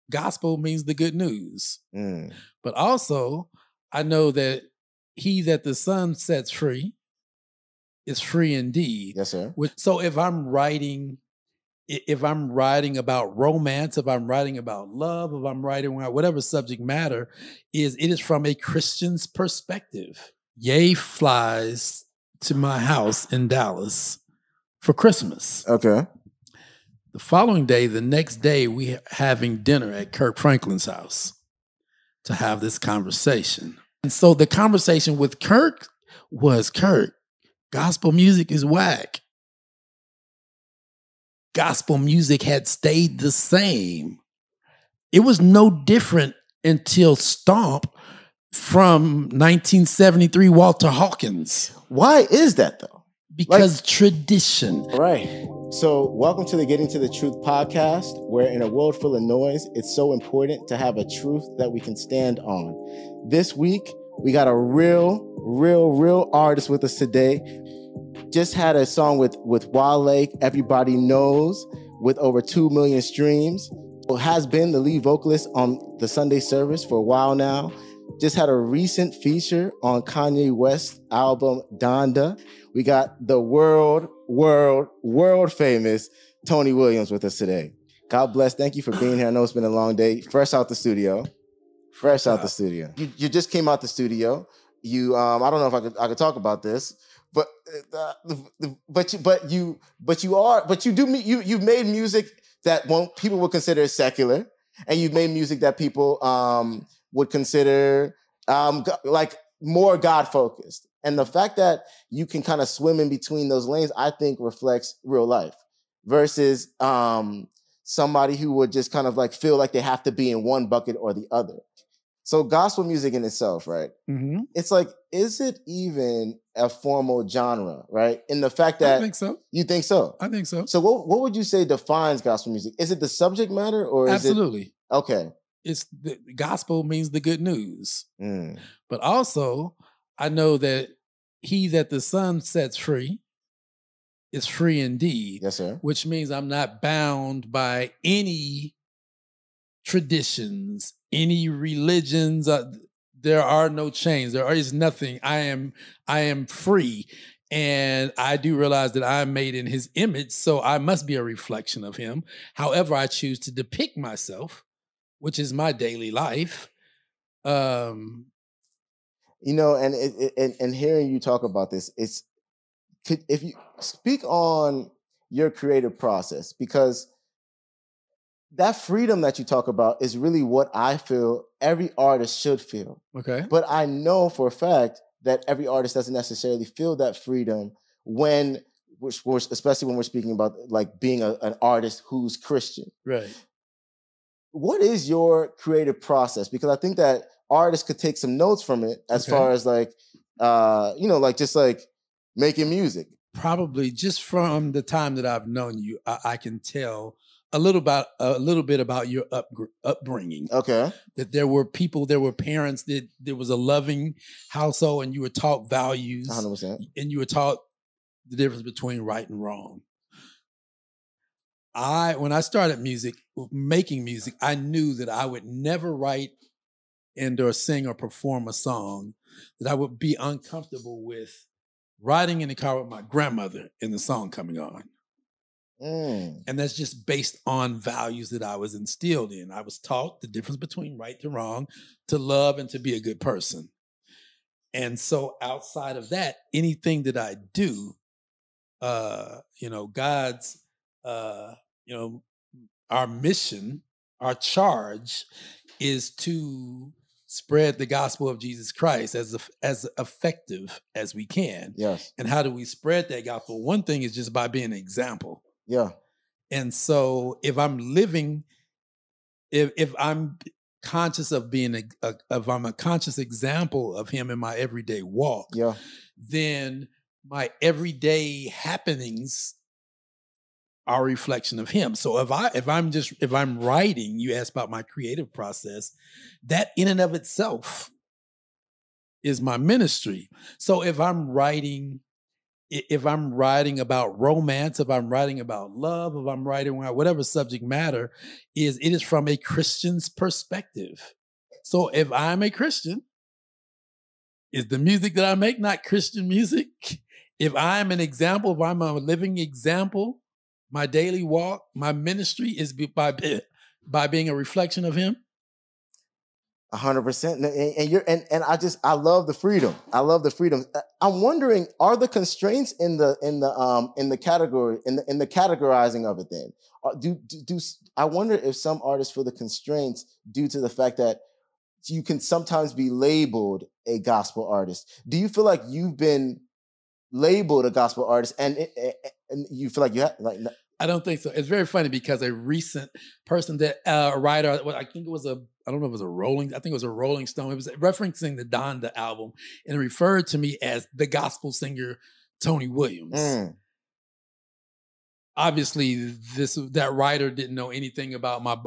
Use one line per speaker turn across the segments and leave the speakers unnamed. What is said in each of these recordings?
gospel means the good news. But also, I know that he that the Son sets free is free indeed.
Yes, sir.
So if I'm writing about romance, if I'm writing about love, if I'm writing about whatever subject matter is, it is from a Christian's perspective. Ye flies to my house in Dallas for Christmas.
Okay.
The following day, the next day, we having dinner at Kirk Franklin's house to have this conversation. And so the conversation with Kirk was, Kirk, gospel music is whack. Gospel music had stayed the same. It was no different until Stomp from 1973 Walter Hawkins.
Why is that though?
Because tradition.
Right. So welcome to the Getting to the Truth podcast, where in a world full of noise, it's so important to have a truth that we can stand on. This week, we got a real artist with us today. Just had a song with Wale, Everybody Knows, with over 2 million streams. Has been the lead vocalist on the Sunday service for a while now. Just had a recent feature on Kanye West's album Donda. We got the world famous Tony Williams with us today. God bless. Thank you for being here. I know it's been a long day. Fresh out the studio. You just came out the studio. You I don't know if I could talk about this, but you've made music that people would consider secular, and you've made music that people would consider like more God focused. And the fact that you can kind of swim in between those lanes, I think reflects real life versus somebody who would just kind of like feel like they have to be in one bucket or the other. So gospel music in itself, right? Mm-hmm. It's like, is it even a formal genre, right? In the fact that
I think so.
You think so?
I think so.
So what would you say defines gospel music? Is it the subject matter or is
Absolutely.
it? Okay.
It's the gospel means the good news. But also, I know that he that the Son sets free is free indeed.
Yes, sir.
Which means I'm not bound by any traditions, any religions. There are no chains. There is nothing. I am free. And I do realize that I'm made in his image, so I must be a reflection of him. However, I choose to depict myself, which is my daily life.
And hearing you talk about this, if you speak on your creative process, because that freedom that you talk about is really what I feel every artist should feel.
Okay.
But I know for a fact that every artist doesn't necessarily feel that freedom especially when we're speaking about like being an artist who's Christian.
Right.
What is your creative process? Because I think that artists could take some notes from it as far as like, just like making music.
Probably just from the time that I've known you, I can tell a little bit about your upbringing.
Okay.
That there were parents, that there was a loving household, and you were taught values.
100%. And
you were taught the difference between right and wrong. When I started making music, I knew that I would never write or sing or perform a song that I would be uncomfortable with riding in the car with my grandmother and the song coming on. And that's just based on values that I was instilled in. I was taught the difference between right to wrong, to love and to be a good person. And so outside of that, anything that I do, God's, our mission, our charge is to spread the gospel of Jesus Christ as effective as we can.
Yes.
And how do we spread that gospel? One thing is just by being an example.
Yeah.
And so if I'm conscious of being if I'm a conscious example of him in my everyday walk, then my everyday happenings are a reflection of him. So if I'm writing, you asked about my creative process, that in and of itself is my ministry. So if I'm writing if I'm writing about romance, if I'm writing about love, if I'm writing about whatever subject matter is, it is from a Christian's perspective. So if I'm a Christian, is the music that I make not Christian music? If I'm an example, if I'm a living example, my daily walk, my ministry is by being a reflection of him.
100%. And I love the freedom. I love the freedom. I'm wondering, are the constraints in the category in the categorizing of it then? I wonder if some artists feel the constraints due to the fact that you can sometimes be labeled a gospel artist. Do you feel like you've been labeled a gospel artist and you feel like you have like?
I don't think so. It's very funny because a recent person that a writer, well, I think it was I don't know if it was a Rolling Stone. It was referencing the Donda album and it referred to me as the gospel singer Tony Williams. Obviously, that writer didn't know anything about my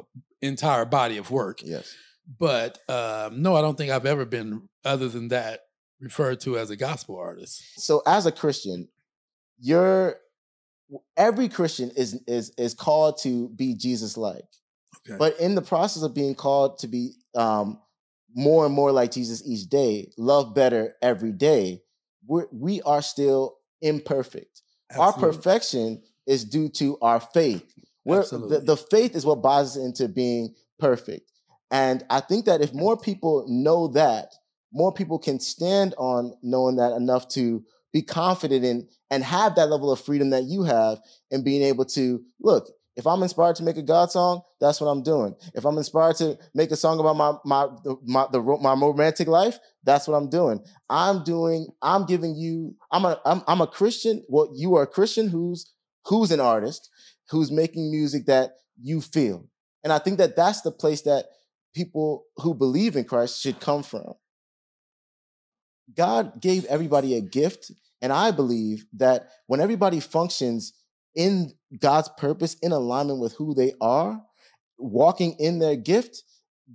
entire body of work.
Yes.
But no, I don't think I've ever been, other than that, referred to as a gospel artist.
So as a Christian, every Christian is called to be Jesus-like. Okay. But in the process of being called to be more and more like Jesus each day, love better every day, we are still imperfect. Absolutely. Our perfection is due to our faith. The faith is what binds us into being perfect. And I think that if more people know that, more people can stand on knowing that enough to be confident in and have that level of freedom that you have and being able to, look, if I'm inspired to make a God song, that's what I'm doing. If I'm inspired to make a song about my romantic life, that's what I'm doing. I'm a Christian. Well, you are a Christian who's an artist, who's making music that you feel. And I think that that's the place that people who believe in Christ should come from. God gave everybody a gift, and I believe that when everybody functions in God's purpose, in alignment with who they are, walking in their gift,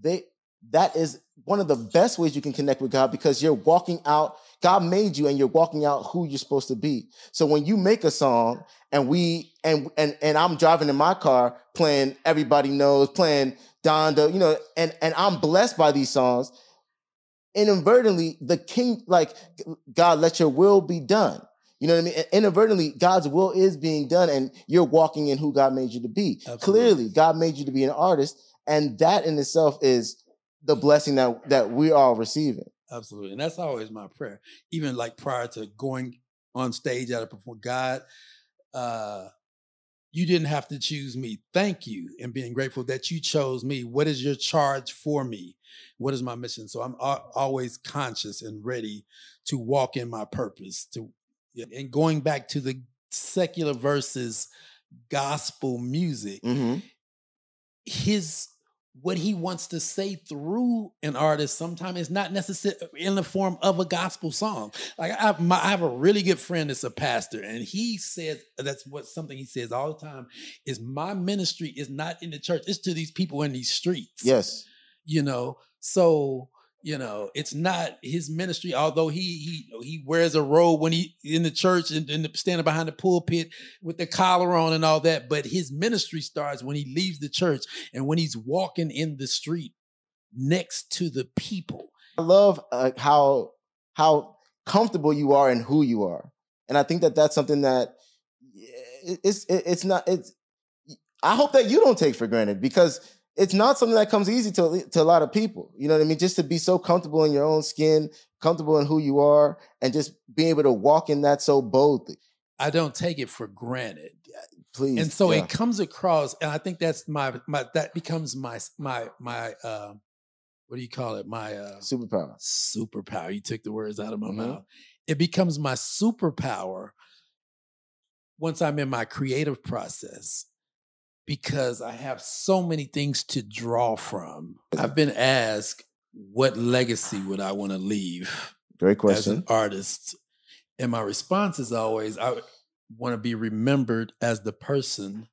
that is one of the best ways you can connect with God, because you're walking out. God made you, and you're walking out who you're supposed to be. So when you make a song, and I'm driving in my car playing Everybody Knows, playing Donda, and I'm blessed by these songs, inadvertently, the king, like, God, let your will be done. You know what I mean? Inadvertently, God's will is being done, and you're walking in who God made you to be. Absolutely. Clearly, God made you to be an artist, and that in itself is the blessing that we are receiving.
Absolutely. And that's always my prayer. Even like prior to going on stage out of perform, God, you didn't have to choose me. Thank you. And being grateful that you chose me. What is your charge for me? What is my mission? So I'm always conscious and ready to walk in my purpose. And going back to the secular versus gospel music, mm-hmm. What he wants to say through an artist sometimes is not necessarily in the form of a gospel song. Like I have a really good friend that's a pastor, and he says something he says all the time is, my ministry is not in the church; it's to these people in these streets.
Yes,
so. It's not his ministry, although he wears a robe when he in the church and standing behind the pulpit with the collar on and all that. But his ministry starts when he leaves the church and when he's walking in the street next to the people.
I love how comfortable you are in who you are, and I think that that's something that it's not. I hope that you don't take for granted, because it's not something that comes easy to a lot of people. You know what I mean? Just to be so comfortable in your own skin, comfortable in who you are, and just being able to walk in that so boldly.
I don't take it for granted.
Please.
And so it comes across, and I think that's that becomes my what do you call it? My
superpower.
Superpower. You took the words out of my mouth. It becomes my superpower once I'm in my creative process, because I have so many things to draw from. I've been asked, what legacy would I want to leave?
Great question.
As an artist. And my response is always, I want to be remembered as the person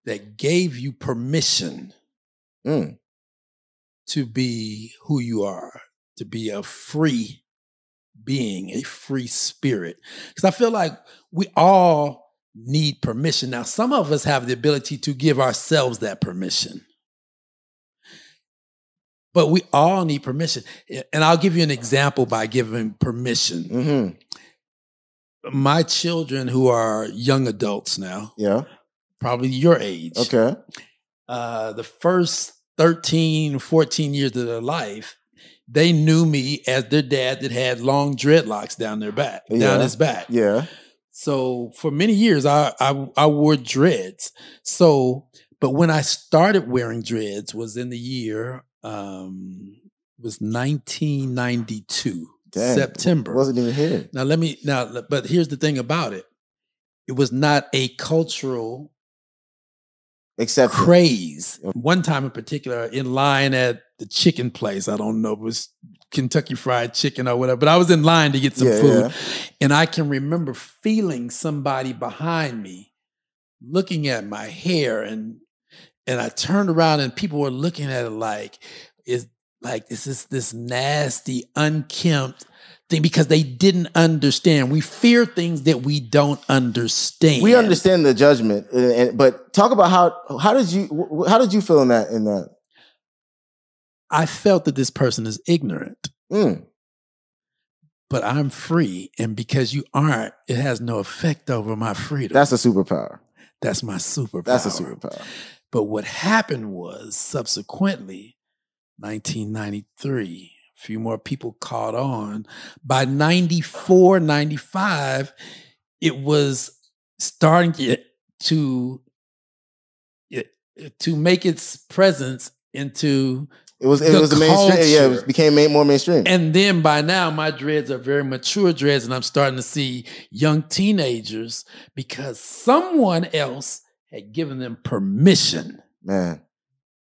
that gave you permission to be who you are, to be a free being, a free spirit. Because I feel like we all need permission. Now, some of us have the ability to give ourselves that permission. But we all need permission. And I'll give you an example by giving permission.
Mm-hmm.
My children, who are young adults now, probably your age.
Okay.
The first 13, 14 years of their life, they knew me as their dad that had long dreadlocks down their back, down his back.
Yeah.
So for many years, I wore dreads. So, but when I started wearing dreads was in the year, was 1992, September.
Wasn't even here.
But here's the thing about it. It was not a cultural craze. One time in particular, in line at the chicken place, I don't know if it was Kentucky Fried Chicken or whatever, but I was in line to get some food. And I can remember feeling somebody behind me looking at my hair, and I turned around and people were looking at it like, is this nasty, unkempt thing, because they didn't understand. We fear things that we don't understand.
We understand the judgment, but talk about how did you feel in that?
I felt that this person is ignorant, but I'm free, and because you aren't, it has no effect over my freedom.
That's a superpower.
That's my superpower.
That's a superpower.
But what happened was, subsequently, 1993. A few more people caught on. By 94, 95, it was starting to make its presence into
it was a mainstream. Yeah, it became more mainstream.
And then by now, my dreads are very mature dreads, and I'm starting to see young teenagers because someone else had given them permission,
man,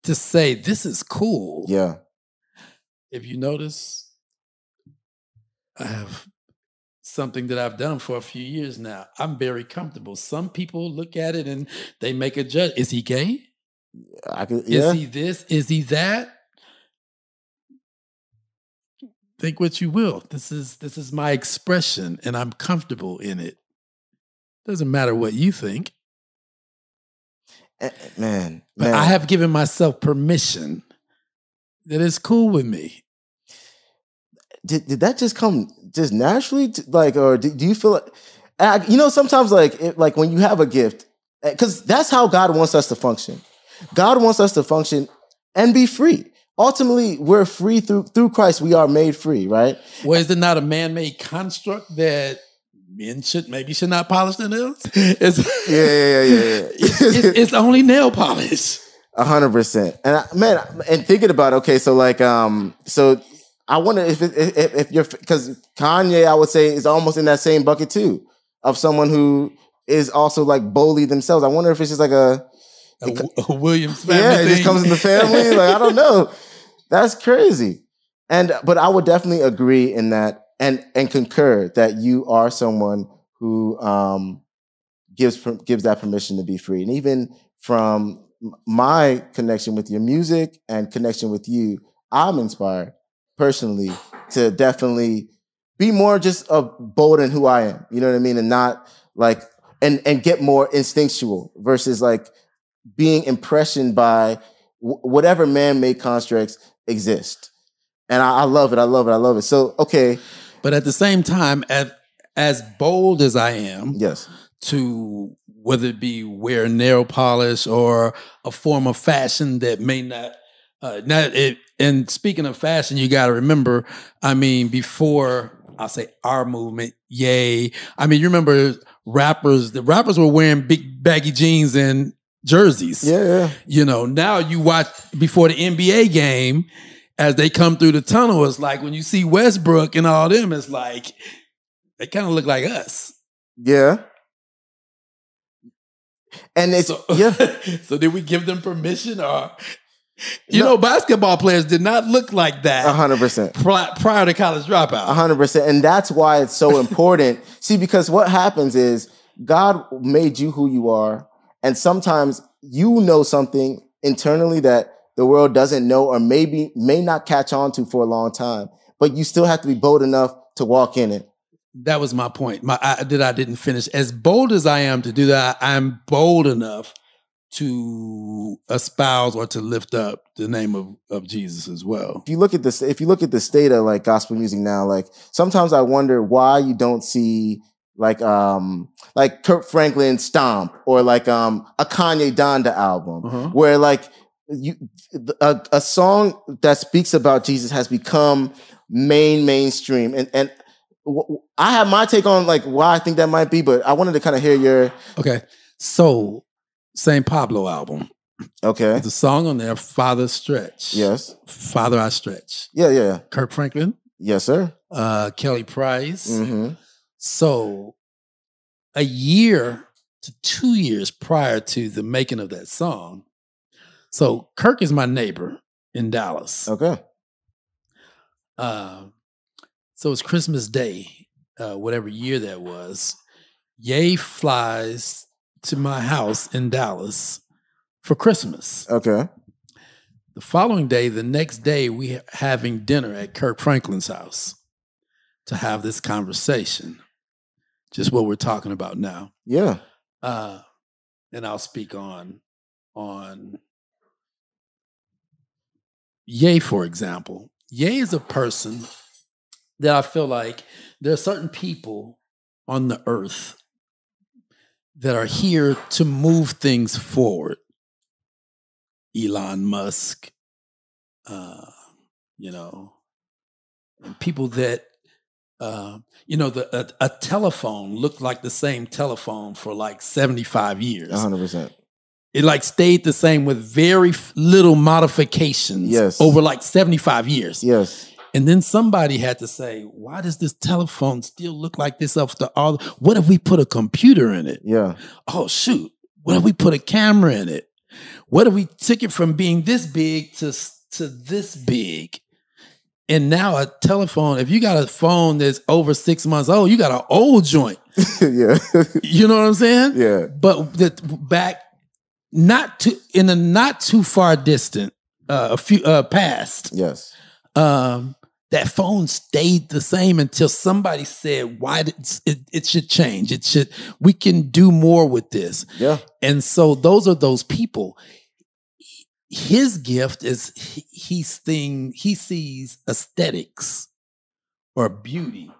to say this is cool.
Yeah.
If you notice, I have something that I've done for a few years now. I'm very comfortable. Some people look at it and they make a judge. Is he gay? Is he this? Is he that? Think what you will. This is my expression, and I'm comfortable in it. Doesn't matter what you think.
Man.
But I have given myself permission that it's cool with me.
Did that just come just naturally? Or do you feel like, sometimes like when you have a gift, because that's how God wants us to function. God wants us to function and be free. Ultimately, we're free through Christ. We are made free, right?
Well, is it not a man-made construct that men should not polish their nails? It's only nail polish.
100%. And thinking about, okay, so so I wonder if you're, because Kanye, I would say, is almost in that same bucket too, of someone who is also like boldly themselves. I wonder if it's just like a
Williams family thing.
It just comes in the family. Like, I don't know. That's crazy. But I would definitely agree in that and concur that you are someone who gives that permission to be free. And even from my connection with your music and connection with you, I'm inspired personally to definitely be more just bold in who I am. You know what I mean? And not like, and get more instinctual versus like being impressioned by whatever man-made constructs exist. And I love it. I love it. I love it. So, okay.
But at the same time, as bold as I am,
yes,
to whether it be wear nail polish or a form of fashion that may not, and speaking of fashion, you got to remember, I mean, before I'll say our movement, yay. I mean, you remember the rappers were wearing big baggy jeans and jerseys.
Yeah.
Now you watch before the NBA game, as they come through the tunnel, it's like when you see Westbrook and all them, it's like they kind of look like us.
Yeah. And it's
So did we give them permission, or basketball players did not look like that
100%
prior to college dropout.
100%. And that's why it's so important. See, because what happens is God made you who you are. And sometimes you know something internally that the world doesn't know or may not catch on to for a long time. But you still have to be bold enough to walk in it.
That was my point. That I didn't finish. As bold as I am to do that, I'm bold enough to espouse or to lift up the name of Jesus as well.
If you look at the state of like gospel music now, like sometimes I wonder why you don't see like Kurt Franklin Stomp or like a Kanye Donda album where like a song that speaks about Jesus has become mainstream. And I have my take on like why I think that might be, but I wanted to kind of hear your...
Okay. So, St. Pablo album.
Okay.
There's a song on there, Father Stretch.
Yes.
Father I Stretch.
Yeah.
Kirk Franklin.
Yes, sir.
Kelly Price. So, a year to 2 years prior to the making of that song, so Kirk is my neighbor in Dallas.
Okay.
So it's Christmas Day, whatever year that was. Ye flies to my house in Dallas for Christmas.
Okay.
The following day, the next day, we having dinner at Kirk Franklin's house to have this conversation. Just what we're talking about now.
Yeah.
And I'll speak on Ye, for example. Ye is a person that I feel like there are certain people on the earth that are here to move things forward. Elon Musk, and people that, a telephone looked like the same telephone for like 75 years.
100%.
It like stayed the same with very little modifications over like 75 years.
Yes.
And then somebody had to say, why does this telephone still look like this after all? What if we put a computer in it?
Yeah.
Oh, shoot. What if we put a camera in it? What if we took it from being this big to this big? And now a telephone, if you got a phone that's over 6 months old, you got an old joint.
Yeah.
You know what I'm saying?
Yeah.
But back not too far distant, a few past.
Yes.
That phone stayed the same until somebody said, "Why it should change? We can do more with this."
Yeah.
And so those are those people. His gift is he sees aesthetics or beauty.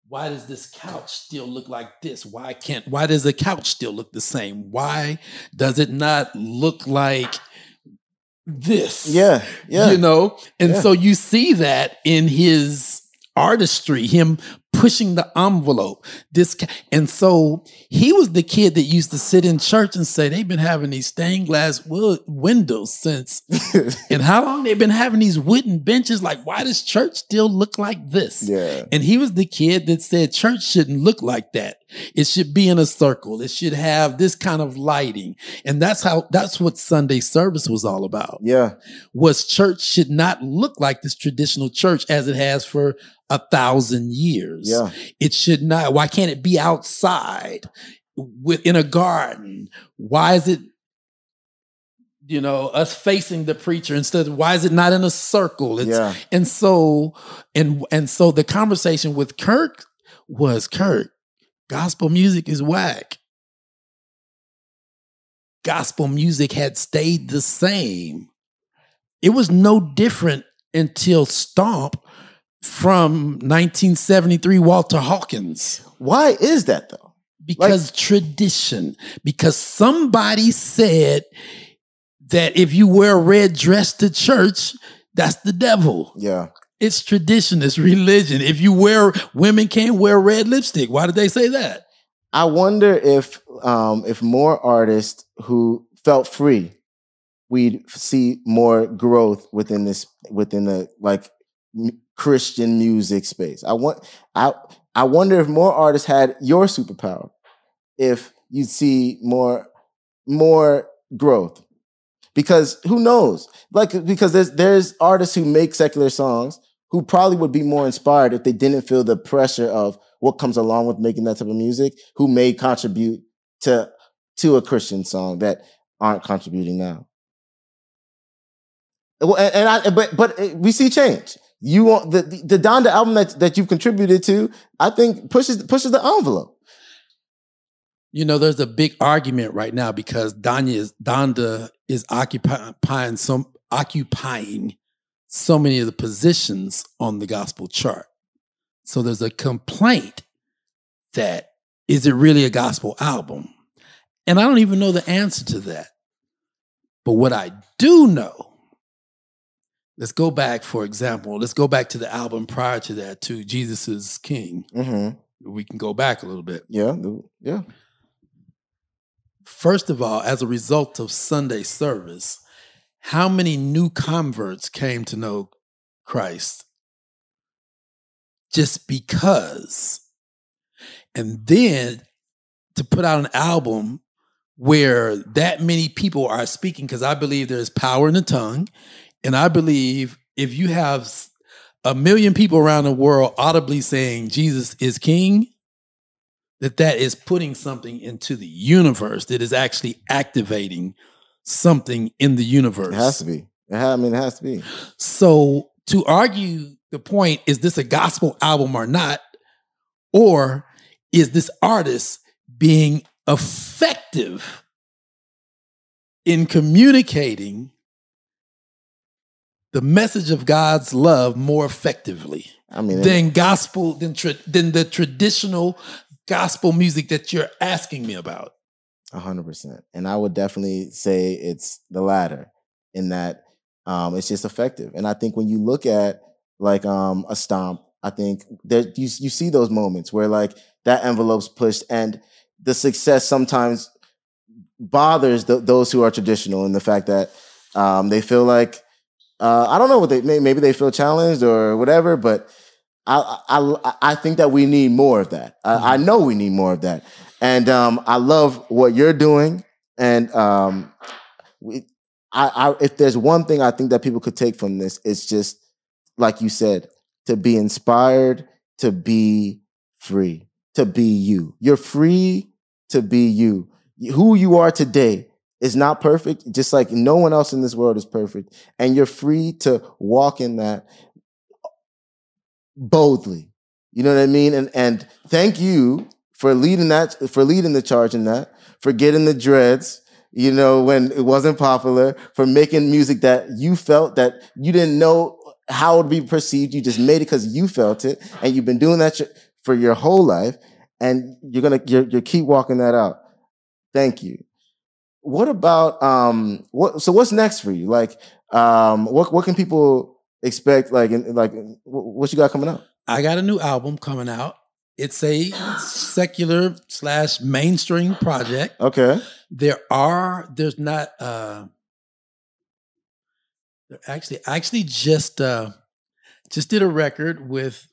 Why does this couch still look like this? Why does the couch still look the same? Why does it not look like this?
Yeah.
And so you see that in his artistry, him pushing the envelope. And so he was the kid that used to sit in church and say, they've been having these stained glass windows since, and how long they've been having these wooden benches? Like, why does church still look like this?
Yeah.
And he was the kid that said church shouldn't look like that. It should be in a circle. It should have this kind of lighting. And that's what Sunday service was all about.
Yeah.
Was church should not look like this traditional church as it has for 1,000 years.
Yeah.
It should not. Why can't it be outside in a garden? Why is it, us facing the preacher instead of, why is it not in a circle? And so the conversation with Kirk was, Kirk, gospel music is whack. Gospel music had stayed the same. It was no different until Stomp from 1973, Walter Hawkins.
Why is that though?
Because tradition. Because somebody said that if you wear a red dress to church, that's the devil.
Yeah.
It's tradition. It's religion. Women can't wear red lipstick. Why did they say that?
I wonder if more artists who felt free, we'd see more growth within the like Christian music space. I wonder if more artists had your superpower, if you'd see more growth. Because who knows? Because there's artists who make secular songs who probably would be more inspired if they didn't feel the pressure of what comes along with making that type of music, who may contribute to a Christian song that aren't contributing now. But we see change. You want the Donda album that you've contributed to, I think pushes the envelope.
You know, there's a big argument right now because Donda is occupying so many of the positions on the gospel chart. So there's a complaint that, is it really a gospel album? And I don't even know the answer to that. But what I do know, let's go back, for example, let's go back to the album prior to that, to Jesus is King. Mm-hmm. We can go back a little bit.
Yeah.
First of all, as a result of Sunday service, how many new converts came to know Christ just because? And then to put out an album where that many people are speaking, because I believe there's power in the tongue, and I believe if you have 1 million people around the world audibly saying Jesus is King, that is putting something into the universe, that is actually activating something in the universe.
It has to be. It has to be.
So to argue the point, is this a gospel album or not? Or is this artist being effective in communicating the message of God's love more effectively than the traditional gospel music that you're asking me about?
100%. And I would definitely say it's the latter, in that it's just effective. And I think when you look at like a Stomp, I think that you see those moments where like that envelope's pushed, and the success sometimes bothers those who are traditional, in the fact that they feel like I don't know what maybe they feel challenged or whatever, but I think that we need more of that. I know we need more of that. And I love what you're doing. And if there's one thing I think that people could take from this, it's just, like you said, to be inspired, to be free, to be you. You're free to be you. Who you are today is not perfect, just like no one else in this world is perfect. And you're free to walk in that boldly. You know what I mean? And thank you for leading the charge in that, for getting the dreads, you know, when it wasn't popular, for making music that you felt that you didn't know how it would be perceived. You just made it because you felt it, and you've been doing that for your whole life, and you're keep walking that out. Thank you. What about what's next for you? Like what can people expect, like what you got coming out?
I got a new album coming out. It's a secular / mainstream project.
Okay.
There's not actually just did a record with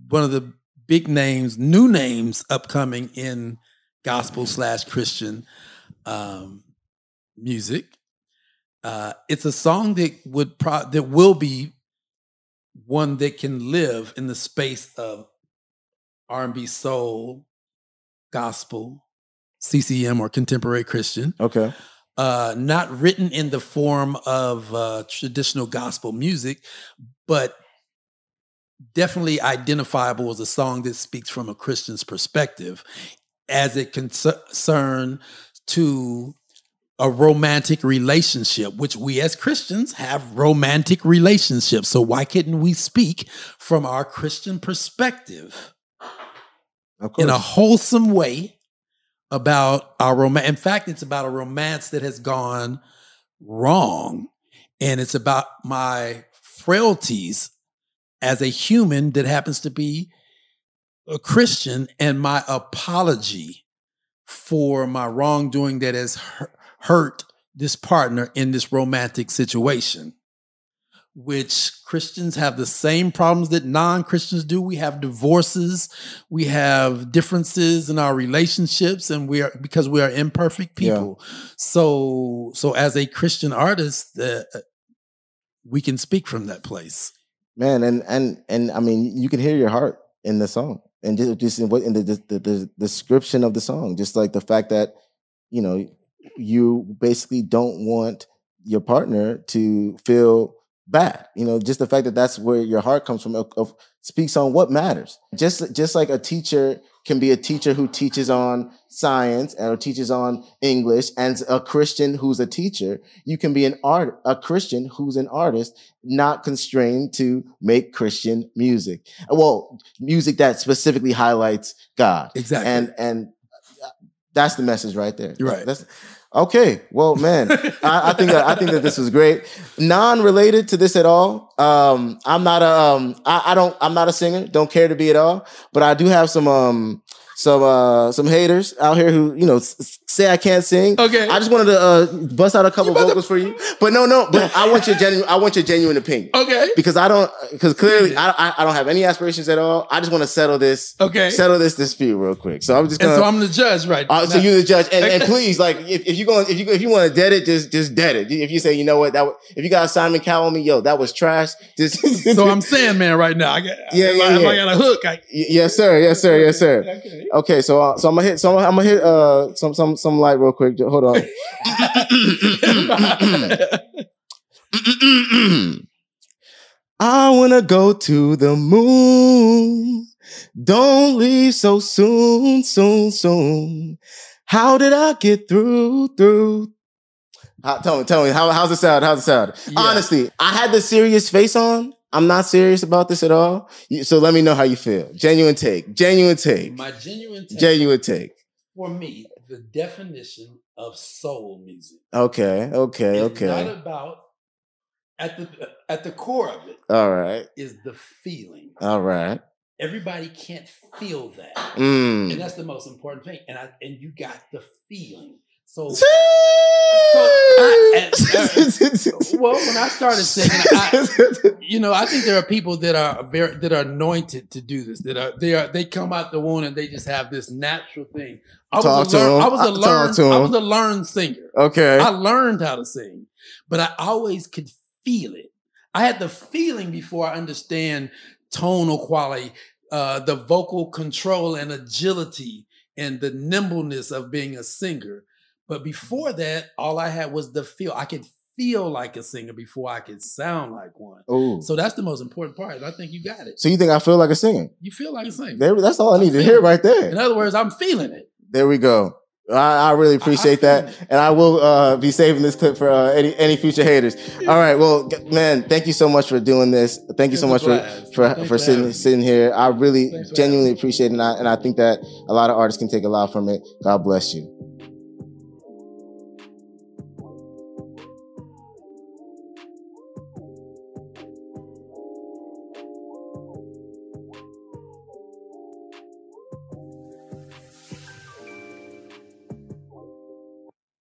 one of the big names, new names upcoming in gospel / Christian music. It's a song that will be one that can live in the space of R&B, soul, gospel, CCM, or contemporary Christian.
Okay.
Not written in the form of traditional gospel music, but definitely identifiable as a song that speaks from a Christian's perspective as it concerns to a romantic relationship, which we as Christians have romantic relationships. So why couldn't we speak from our Christian perspective in a wholesome way about our romance? In fact, it's about a romance that has gone wrong. And it's about my frailties as a human that happens to be a Christian, and my apology for my wrongdoing that has hurt this partner in this romantic situation, which Christians have the same problems that non-Christians do. We have divorces, we have differences in our relationships, and because we are imperfect people. Yeah. So as a Christian artist, we can speak from that place.
Man, and I mean, you can hear your heart in the song, and just in the description of the song, just like the fact that, you know, you basically don't want your partner to feel bad. Just the fact that that's where your heart comes from speaks on what matters. Just like a teacher can be a teacher who teaches on science or teaches on English, and a Christian who's a teacher, you can be a Christian who's an artist, not constrained to make Christian music. Well, music that specifically highlights God.
Exactly.
And that's the message right there.
Right.
Okay. Well, man, I think that this was great. Non-related to this at all. I'm not a singer. Don't care to be at all. But I do have some haters out here who say I can't sing.
Okay.
I just wanted to bust out a couple vocals for you. But no. But I want your genuine opinion.
Okay.
Because clearly I don't have any aspirations at all. I just want to settle this.
Okay.
Settle this dispute real quick. So I'm just gonna.
And so I'm the judge, right?
So you're the judge, and please, like, if you want to dead it, just dead it. If you say, you know what, if you got Simon Cowell on me, yo, that was trash.
So I'm Sandman right now. I got a hook.
Yes, sir. Okay, so I'm gonna hit some light real quick. Hold on. I wanna go to the moon. Don't leave so soon. How did I get through? Tell me, how's it sound? Yeah. Honestly, I had the serious face on. I'm not serious about this at all. So let me know how you feel. Genuine take. My genuine take.
For me, the definition of soul music.
Okay.
It's not about at the core of it.
All right.
Is the feeling.
All right.
Everybody can't feel that, and that's the most important thing. And you got the feeling. So when I started singing, I think there are people that are anointed to do this. They come out the womb and they just have this natural thing. I was a learned singer.
Okay,
I learned how to sing, but I always could feel it. I had the feeling before I understand tonal quality, the vocal control and agility, and the nimbleness of being a singer. But before that, all I had was the feel. I could feel like a singer before I could sound like one.
Ooh.
So that's the most important part. And I think you got it.
So you think I feel like a singer?
You feel like a singer.
That's all I need to hear right there.
In other words, I'm feeling it.
There we go. I really appreciate that. And I will be saving this clip for any future haters. All right. Well, man, thank you so much for doing this. Thank you so much for sitting here. I really genuinely appreciate it. And I think that a lot of artists can take a lot from it. God bless you.